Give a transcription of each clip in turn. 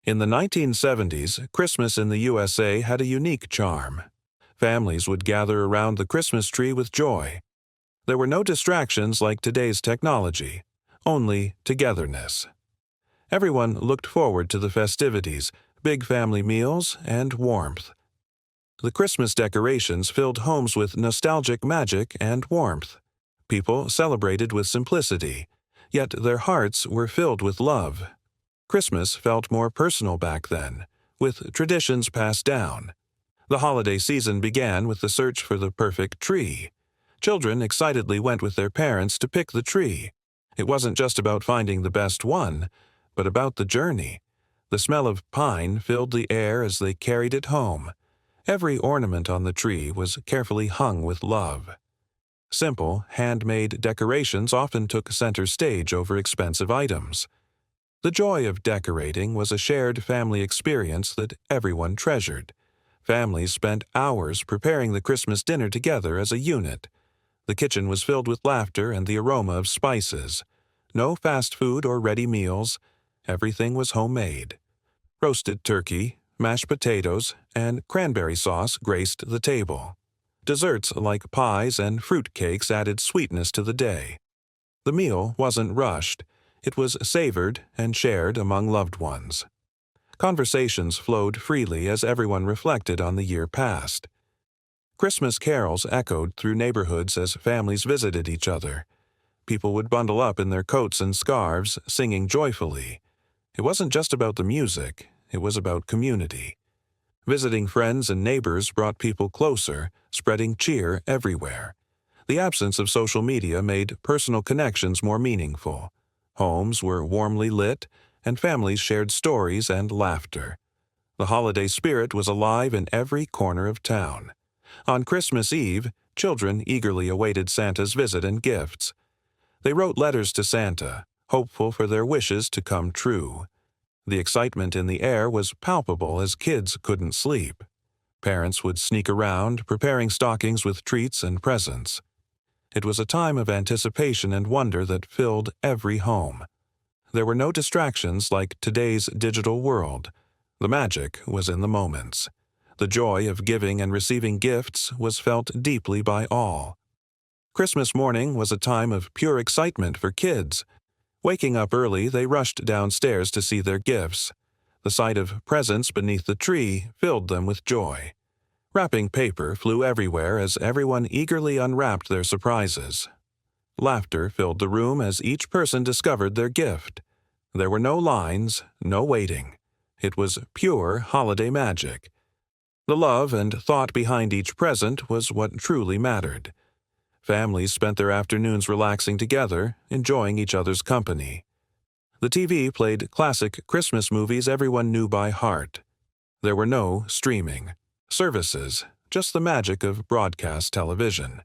In the 1970s, Christmas in the USA had a unique charm. Families would gather around the Christmas tree with joy. There were no distractions like today's technology, only togetherness. Everyone looked forward to the festivities, big family meals, and warmth. The Christmas decorations filled homes with nostalgic magic and warmth. People celebrated with simplicity, yet their hearts were filled with love. Christmas felt more personal back then, with traditions passed down. The holiday season began with the search for the perfect tree. Children excitedly went with their parents to pick the tree. It wasn't just about finding the best one, but about the journey. The smell of pine filled the air as they carried it home. Every ornament on the tree was carefully hung with love. Simple, handmade decorations often took center stage over expensive items. The joy of decorating was a shared family experience that everyone treasured. Families spent hours preparing the Christmas dinner together as a unit. The kitchen was filled with laughter and the aroma of spices. No fast food or ready meals. Everything was homemade. Roasted turkey, mashed potatoes, and cranberry sauce graced the table. Desserts like pies and fruit cakes added sweetness to the day. The meal wasn't rushed. It was savored and shared among loved ones. Conversations flowed freely as everyone reflected on the year past. Christmas carols echoed through neighborhoods as families visited each other. People would bundle up in their coats and scarves, singing joyfully. It wasn't just about the music, it was about community. Visiting friends and neighbors brought people closer, spreading cheer everywhere. The absence of social media made personal connections more meaningful. Homes were warmly lit, and families shared stories and laughter. The holiday spirit was alive in every corner of town. On Christmas Eve, children eagerly awaited Santa's visit and gifts. They wrote letters to Santa, hopeful for their wishes to come true. The excitement in the air was palpable as kids couldn't sleep. Parents would sneak around, preparing stockings with treats and presents. It was a time of anticipation and wonder that filled every home. There were no distractions like today's digital world. The magic was in the moments. The joy of giving and receiving gifts was felt deeply by all. Christmas morning was a time of pure excitement for kids. Waking up early, they rushed downstairs to see their gifts. The sight of presents beneath the tree filled them with joy. Wrapping paper flew everywhere as everyone eagerly unwrapped their surprises. Laughter filled the room as each person discovered their gift. There were no lines, no waiting. It was pure holiday magic. The love and thought behind each present was what truly mattered. Families spent their afternoons relaxing together, enjoying each other's company. The TV played classic Christmas movies everyone knew by heart. There were no streaming services, just the magic of broadcast television.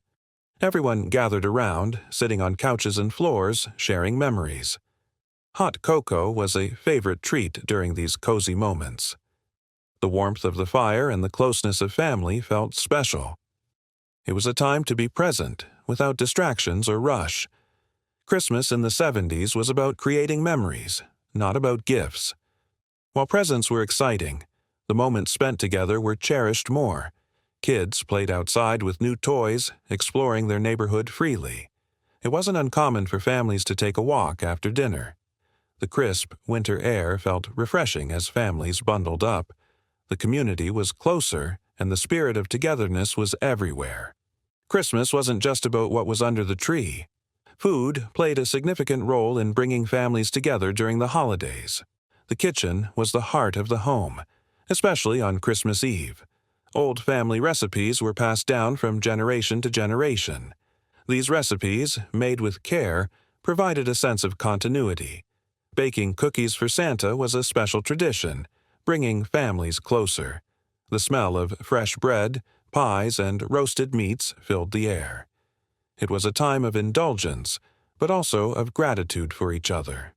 Everyone gathered around, sitting on couches and floors, sharing memories. Hot cocoa was a favorite treat during these cozy moments. The warmth of the fire and the closeness of family felt special. It was a time to be present, without distractions or rush. Christmas in the 70s was about creating memories, not about gifts. While presents were exciting, the moments spent together were cherished more. Kids played outside with new toys, exploring their neighborhood freely. It wasn't uncommon for families to take a walk after dinner. The crisp, winter air felt refreshing as families bundled up. The community was closer, and the spirit of togetherness was everywhere. Christmas wasn't just about what was under the tree. Food played a significant role in bringing families together during the holidays. The kitchen was the heart of the home, especially on Christmas Eve. Old family recipes were passed down from generation to generation. These recipes, made with care, provided a sense of continuity. Baking cookies for Santa was a special tradition, bringing families closer. The smell of fresh bread, pies, and roasted meats filled the air. It was a time of indulgence, but also of gratitude for each other.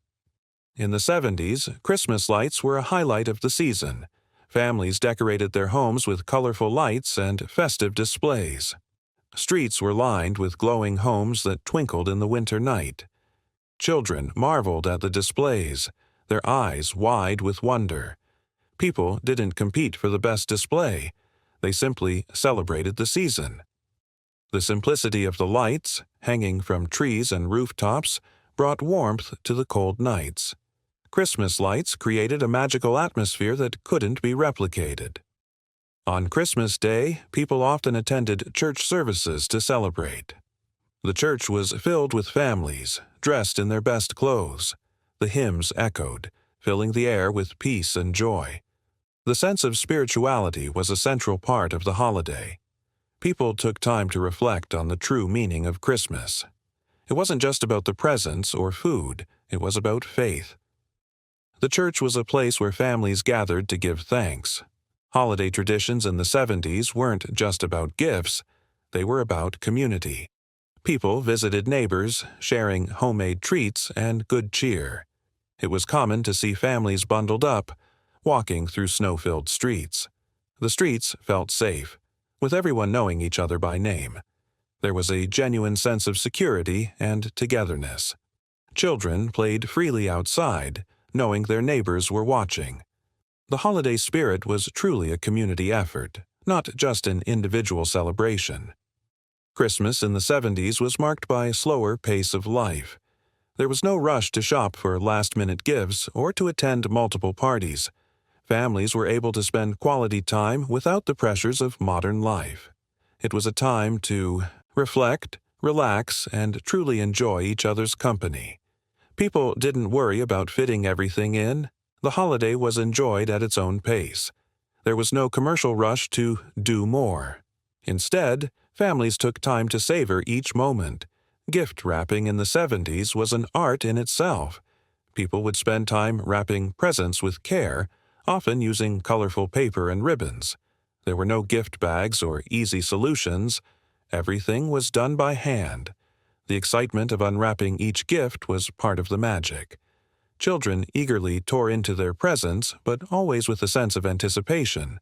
In the 70s, Christmas lights were a highlight of the season. Families decorated their homes with colorful lights and festive displays. Streets were lined with glowing homes that twinkled in the winter night. Children marveled at the displays, their eyes wide with wonder. People didn't compete for the best display. They simply celebrated the season. The simplicity of the lights, hanging from trees and rooftops, brought warmth to the cold nights. Christmas lights created a magical atmosphere that couldn't be replicated. On Christmas Day, people often attended church services to celebrate. The church was filled with families, dressed in their best clothes. The hymns echoed, filling the air with peace and joy. The sense of spirituality was a central part of the holiday. People took time to reflect on the true meaning of Christmas. It wasn't just about the presents or food, it was about faith. The church was a place where families gathered to give thanks. Holiday traditions in the 70s weren't just about gifts, they were about community. People visited neighbors, sharing homemade treats and good cheer. It was common to see families bundled up, walking through snow-filled streets. The streets felt safe, with everyone knowing each other by name. There was a genuine sense of security and togetherness. Children played freely outside, knowing their neighbors were watching. The holiday spirit was truly a community effort, not just an individual celebration. Christmas in the 70s was marked by a slower pace of life. There was no rush to shop for last-minute gifts or to attend multiple parties. Families were able to spend quality time without the pressures of modern life. It was a time to reflect, relax, and truly enjoy each other's company. People didn't worry about fitting everything in. The holiday was enjoyed at its own pace. There was no commercial rush to do more. Instead, families took time to savor each moment. Gift wrapping in the 70s was an art in itself. People would spend time wrapping presents with care, often using colorful paper and ribbons. There were no gift bags or easy solutions. Everything was done by hand. The excitement of unwrapping each gift was part of the magic. Children eagerly tore into their presents, but always with a sense of anticipation.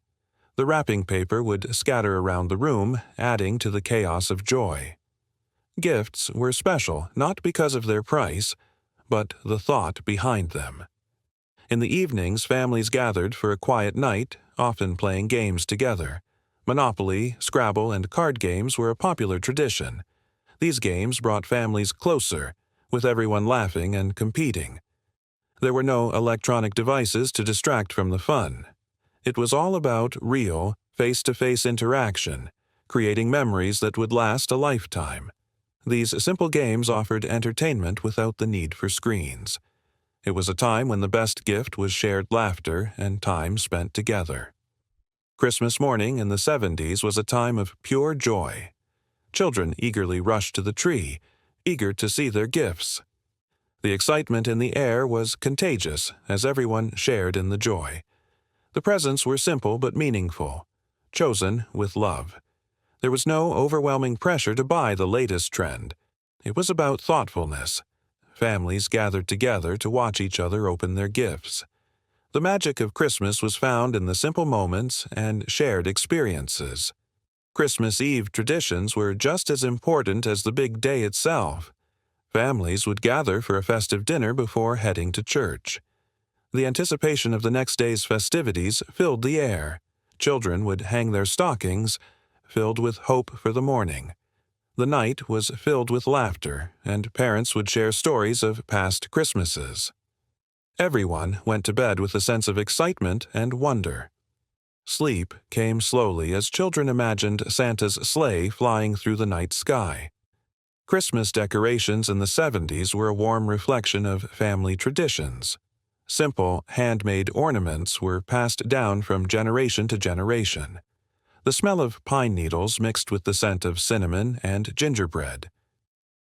The wrapping paper would scatter around the room, adding to the chaos of joy. Gifts were special not because of their price, but the thought behind them. In the evenings, families gathered for a quiet night, often playing games together. Monopoly, Scrabble, and card games were a popular tradition. These games brought families closer, with everyone laughing and competing. There were no electronic devices to distract from the fun. It was all about real, face-to-face interaction, creating memories that would last a lifetime. These simple games offered entertainment without the need for screens. It was a time when the best gift was shared laughter and time spent together. Christmas morning in the 70s was a time of pure joy. Children eagerly rushed to the tree, eager to see their gifts. The excitement in the air was contagious as everyone shared in the joy. The presents were simple but meaningful, chosen with love. There was no overwhelming pressure to buy the latest trend. It was about thoughtfulness. Families gathered together to watch each other open their gifts. The magic of Christmas was found in the simple moments and shared experiences. Christmas Eve traditions were just as important as the big day itself. Families would gather for a festive dinner before heading to church. The anticipation of the next day's festivities filled the air. Children would hang their stockings, filled with hope for the morning. The night was filled with laughter, and parents would share stories of past Christmases. Everyone went to bed with a sense of excitement and wonder. Sleep came slowly as children imagined Santa's sleigh flying through the night sky. Christmas decorations in the 70s were a warm reflection of family traditions. Simple, handmade ornaments were passed down from generation to generation. The smell of pine needles mixed with the scent of cinnamon and gingerbread.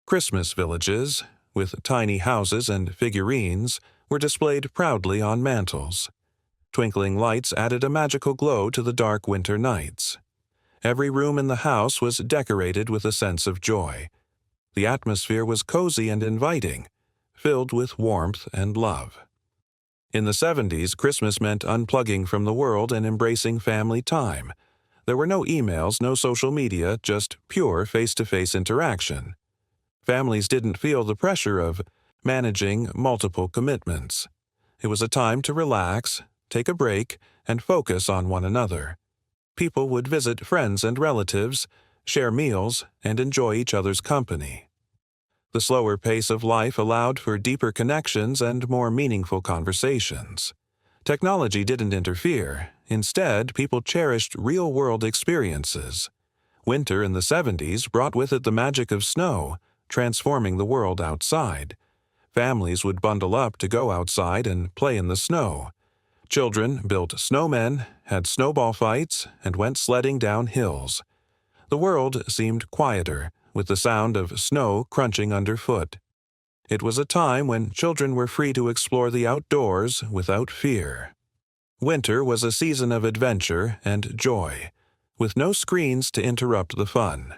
Christmas villages, with tiny houses and figurines, were displayed proudly on mantels. Twinkling lights added a magical glow to the dark winter nights. Every room in the house was decorated with a sense of joy. The atmosphere was cozy and inviting, filled with warmth and love. In the 70s, Christmas meant unplugging from the world and embracing family time. There were no emails, no social media, just pure face-to-face interaction. Families didn't feel the pressure of managing multiple commitments. It was a time to relax, take a break, and focus on one another. People would visit friends and relatives, share meals, and enjoy each other's company. The slower pace of life allowed for deeper connections and more meaningful conversations. Technology didn't interfere. Instead, people cherished real-world experiences. Winter in the 70s brought with it the magic of snow, transforming the world outside. Families would bundle up to go outside and play in the snow. Children built snowmen, had snowball fights, and went sledding down hills. The world seemed quieter, with the sound of snow crunching underfoot. It was a time when children were free to explore the outdoors without fear. Winter was a season of adventure and joy, with no screens to interrupt the fun.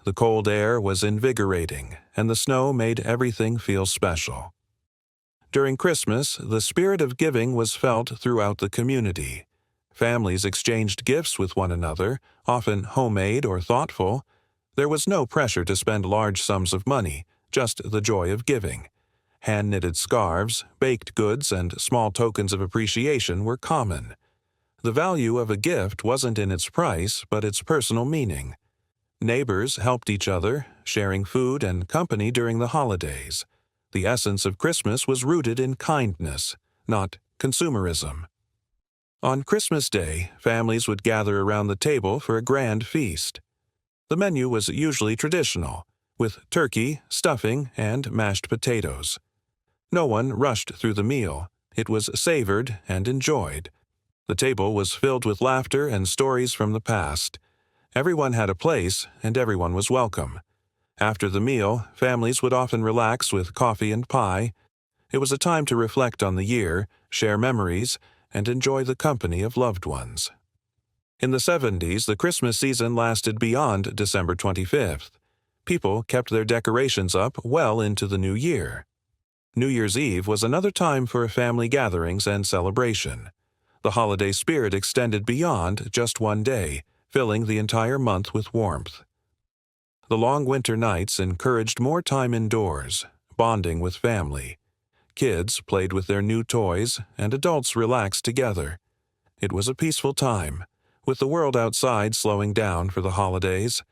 The cold air was invigorating, and the snow made everything feel special. During Christmas, the spirit of giving was felt throughout the community. Families exchanged gifts with one another, often homemade or thoughtful. There was no pressure to spend large sums of money, just the joy of giving. Hand-knitted scarves, baked goods, and small tokens of appreciation were common. The value of a gift wasn't in its price, but its personal meaning. Neighbors helped each other, sharing food and company during the holidays. The essence of Christmas was rooted in kindness, not consumerism. On Christmas Day, families would gather around the table for a grand feast. The menu was usually traditional, with turkey, stuffing, and mashed potatoes. No one rushed through the meal. It was savored and enjoyed. The table was filled with laughter and stories from the past. Everyone had a place, and everyone was welcome. After the meal, families would often relax with coffee and pie. It was a time to reflect on the year, share memories, and enjoy the company of loved ones. In the 70s, the Christmas season lasted beyond December 25th. People kept their decorations up well into the new year. New Year's Eve was another time for family gatherings and celebration. The holiday spirit extended beyond just one day, filling the entire month with warmth. The long winter nights encouraged more time indoors, bonding with family. Kids played with their new toys, and adults relaxed together. It was a peaceful time, with the world outside slowing down for the holidays.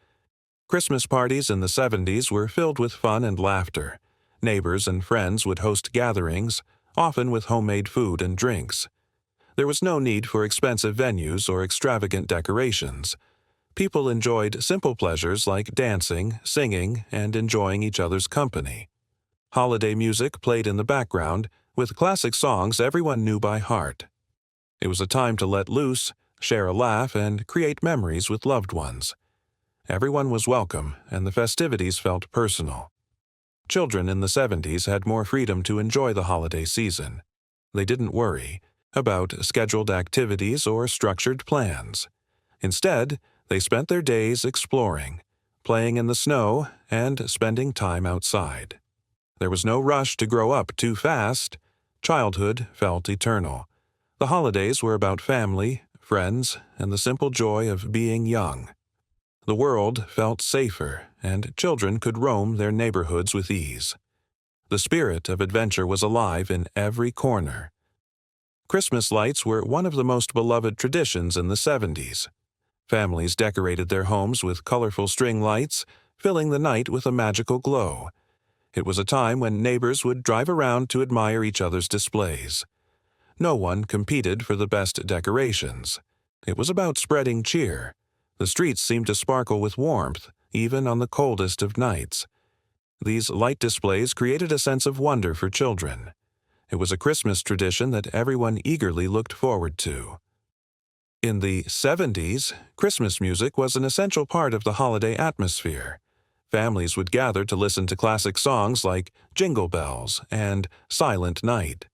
Christmas parties in the 70s were filled with fun and laughter. Neighbors and friends would host gatherings, often with homemade food and drinks. There was no need for expensive venues or extravagant decorations. People enjoyed simple pleasures like dancing, singing, and enjoying each other's company. Holiday music played in the background, with classic songs everyone knew by heart. It was a time to let loose, share a laugh, and create memories with loved ones. Everyone was welcome, and the festivities felt personal. Children in the 70s had more freedom to enjoy the holiday season. They didn't worry about scheduled activities or structured plans. Instead, they spent their days exploring, playing in the snow, and spending time outside. There was no rush to grow up too fast. Childhood felt eternal. The holidays were about family, friends, and the simple joy of being young. The world felt safer, and children could roam their neighborhoods with ease. The spirit of adventure was alive in every corner. Christmas lights were one of the most beloved traditions in the 70s. Families decorated their homes with colorful string lights, filling the night with a magical glow. It was a time when neighbors would drive around to admire each other's displays. No one competed for the best decorations. It was about spreading cheer. The streets seemed to sparkle with warmth, even on the coldest of nights. These light displays created a sense of wonder for children. It was a Christmas tradition that everyone eagerly looked forward to. In the 70s, Christmas music was an essential part of the holiday atmosphere. Families would gather to listen to classic songs like Jingle Bells and Silent Night.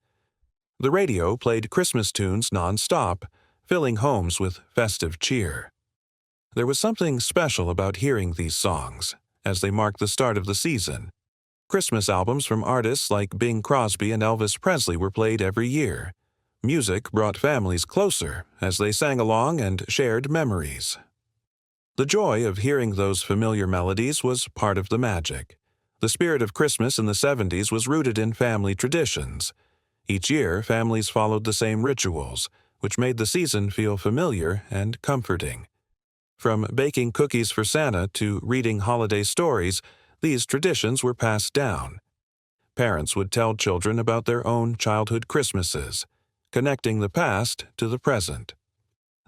The radio played Christmas tunes non-stop, filling homes with festive cheer. There was something special about hearing these songs, as they marked the start of the season. Christmas albums from artists like Bing Crosby and Elvis Presley were played every year. Music brought families closer as they sang along and shared memories. The joy of hearing those familiar melodies was part of the magic. The spirit of Christmas in the 70s was rooted in family traditions. Each year, families followed the same rituals, which made the season feel familiar and comforting. From baking cookies for Santa to reading holiday stories, these traditions were passed down. Parents would tell children about their own childhood Christmases, connecting the past to the present.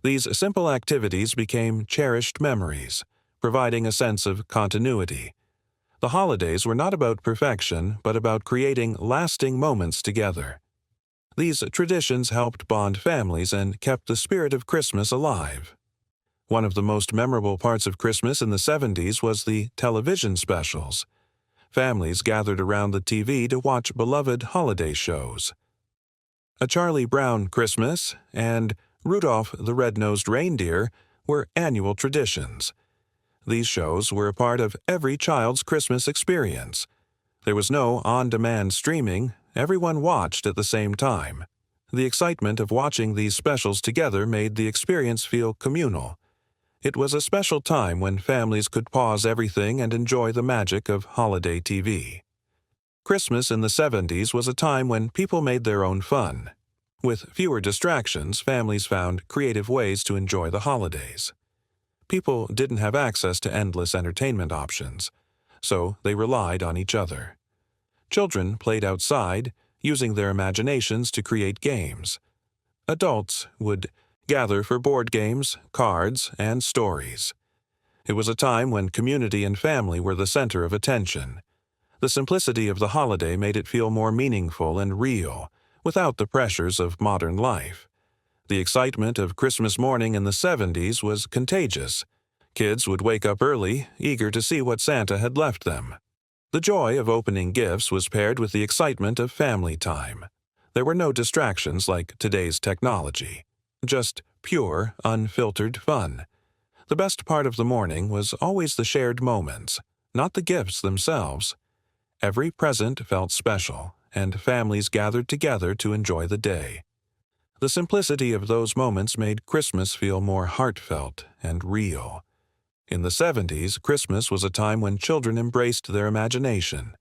These simple activities became cherished memories, providing a sense of continuity. The holidays were not about perfection, but about creating lasting moments together. These traditions helped bond families and kept the spirit of Christmas alive. One of the most memorable parts of Christmas in the 70s was the television specials. Families gathered around the TV to watch beloved holiday shows. A Charlie Brown Christmas and Rudolph the Red-Nosed Reindeer were annual traditions. These shows were a part of every child's Christmas experience. There was no on-demand streaming. Everyone watched at the same time. The excitement of watching these specials together made the experience feel communal. It was a special time when families could pause everything and enjoy the magic of holiday TV. Christmas in the 70s was a time when people made their own fun. With fewer distractions, families found creative ways to enjoy the holidays. People didn't have access to endless entertainment options, so they relied on each other. Children played outside, using their imaginations to create games. Adults would gather for board games, cards, and stories. It was a time when community and family were the center of attention. The simplicity of the holiday made it feel more meaningful and real, without the pressures of modern life. The excitement of Christmas morning in the 70s was contagious. Kids would wake up early, eager to see what Santa had left them. The joy of opening gifts was paired with the excitement of family time. There were no distractions like today's technology. Just pure, unfiltered fun. The best part of the morning was always the shared moments, not the gifts themselves. Every present felt special, and families gathered together to enjoy the day. The simplicity of those moments made Christmas feel more heartfelt and real. In the 70s, Christmas was a time when children embraced their imagination.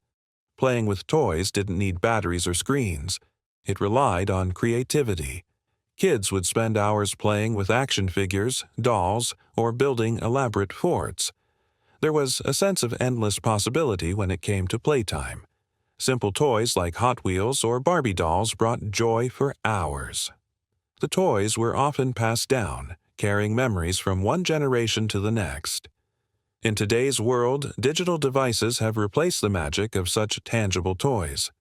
Playing with toys didn't need batteries or screens. It relied on creativity. Kids would spend hours playing with action figures, dolls, or building elaborate forts. There was a sense of endless possibility when it came to playtime. Simple toys like Hot Wheels or Barbie dolls brought joy for hours. The toys were often passed down, carrying memories from one generation to the next. In today's world, digital devices have replaced the magic of such tangible toys.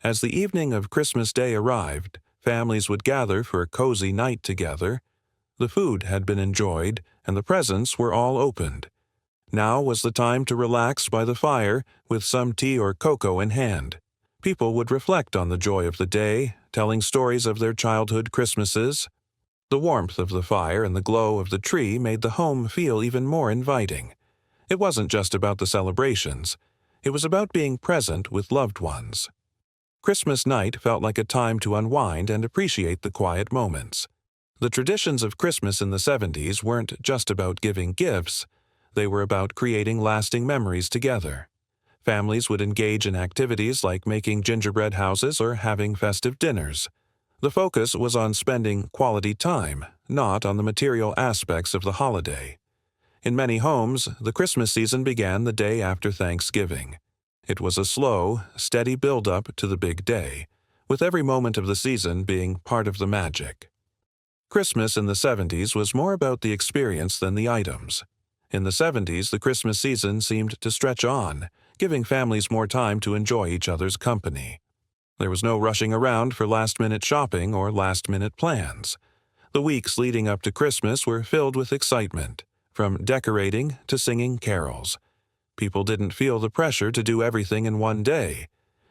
As the evening of Christmas Day arrived, families would gather for a cozy night together. The food had been enjoyed, and the presents were all opened. Now was the time to relax by the fire with some tea or cocoa in hand. People would reflect on the joy of the day, telling stories of their childhood Christmases. The warmth of the fire and the glow of the tree made the home feel even more inviting. It wasn't just about the celebrations. It was about being present with loved ones. Christmas night felt like a time to unwind and appreciate the quiet moments. The traditions of Christmas in the 70s weren't just about giving gifts. They were about creating lasting memories together. Families would engage in activities like making gingerbread houses or having festive dinners. The focus was on spending quality time, not on the material aspects of the holiday. In many homes, the Christmas season began the day after Thanksgiving. It was a slow, steady build-up to the big day, with every moment of the season being part of the magic. Christmas in the 70s was more about the experience than the items. In the 70s, the Christmas season seemed to stretch on, giving families more time to enjoy each other's company. There was no rushing around for last-minute shopping or last-minute plans. The weeks leading up to Christmas were filled with excitement, from decorating to singing carols. People didn't feel the pressure to do everything in one day.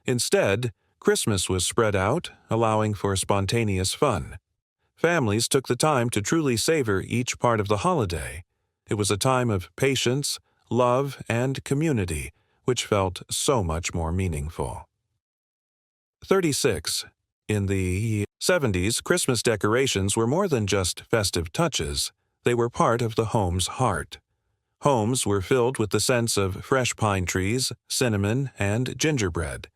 Instead, Christmas was spread out, allowing for spontaneous fun. Families took the time to truly savor each part of the holiday. It was a time of patience, love, and community, which felt so much more meaningful. 36. In the 70s, Christmas decorations were more than just festive touches. They were part of the home's heart. Homes were filled with the scents of fresh pine trees, cinnamon, and gingerbread.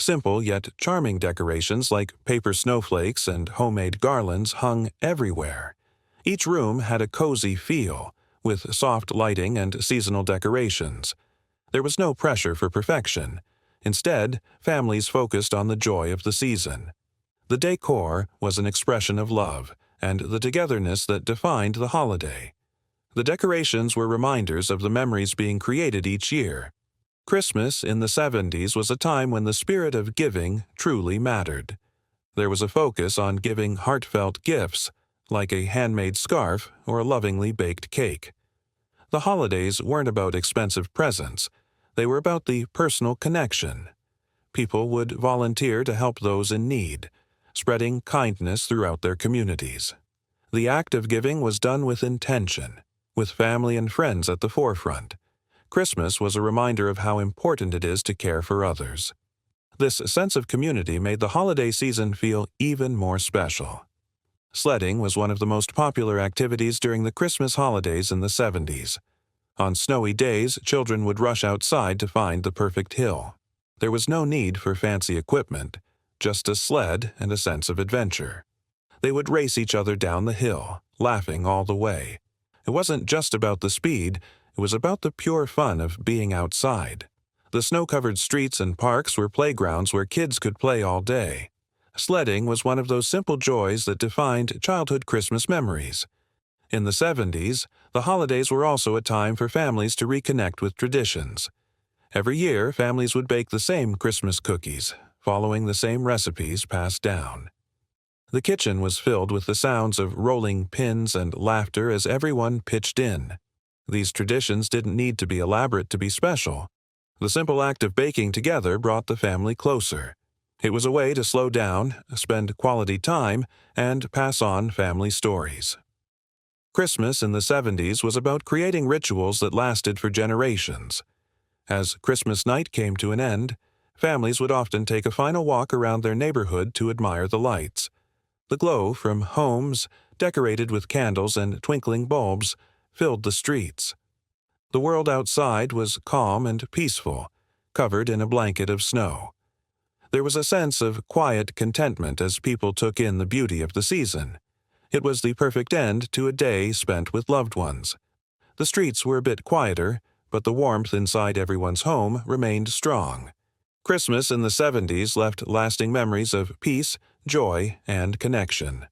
Simple yet charming decorations like paper snowflakes and homemade garlands hung everywhere. Each room had a cozy feel, with soft lighting and seasonal decorations. There was no pressure for perfection. Instead, families focused on the joy of the season. The decor was an expression of love and the togetherness that defined the holiday. The decorations were reminders of the memories being created each year. Christmas in the 70s was a time when the spirit of giving truly mattered. There was a focus on giving heartfelt gifts, like a handmade scarf or a lovingly baked cake. The holidays weren't about expensive presents. They were about the personal connection. People would volunteer to help those in need, spreading kindness throughout their communities. The act of giving was done with intention, with family and friends at the forefront. Christmas was a reminder of how important it is to care for others. This sense of community made the holiday season feel even more special. Sledding was one of the most popular activities during the Christmas holidays in the 70s. On snowy days, children would rush outside to find the perfect hill. There was no need for fancy equipment, just a sled and a sense of adventure. They would race each other down the hill, laughing all the way. It wasn't just about the speed, it was about the pure fun of being outside. The snow-covered streets and parks were playgrounds where kids could play all day. Sledding was one of those simple joys that defined childhood Christmas memories. In the 70s, the holidays were also a time for families to reconnect with traditions. Every year, families would bake the same Christmas cookies, following the same recipes passed down. The kitchen was filled with the sounds of rolling pins and laughter as everyone pitched in. These traditions didn't need to be elaborate to be special. The simple act of baking together brought the family closer. It was a way to slow down, spend quality time, and pass on family stories. Christmas in the 70s was about creating rituals that lasted for generations. As Christmas night came to an end, families would often take a final walk around their neighborhood to admire the lights. The glow from homes, decorated with candles and twinkling bulbs, filled the streets. The world outside was calm and peaceful, covered in a blanket of snow. There was a sense of quiet contentment as people took in the beauty of the season. It was the perfect end to a day spent with loved ones. The streets were a bit quieter, but the warmth inside everyone's home remained strong. Christmas in the 70s left lasting memories of peace, joy, and connection.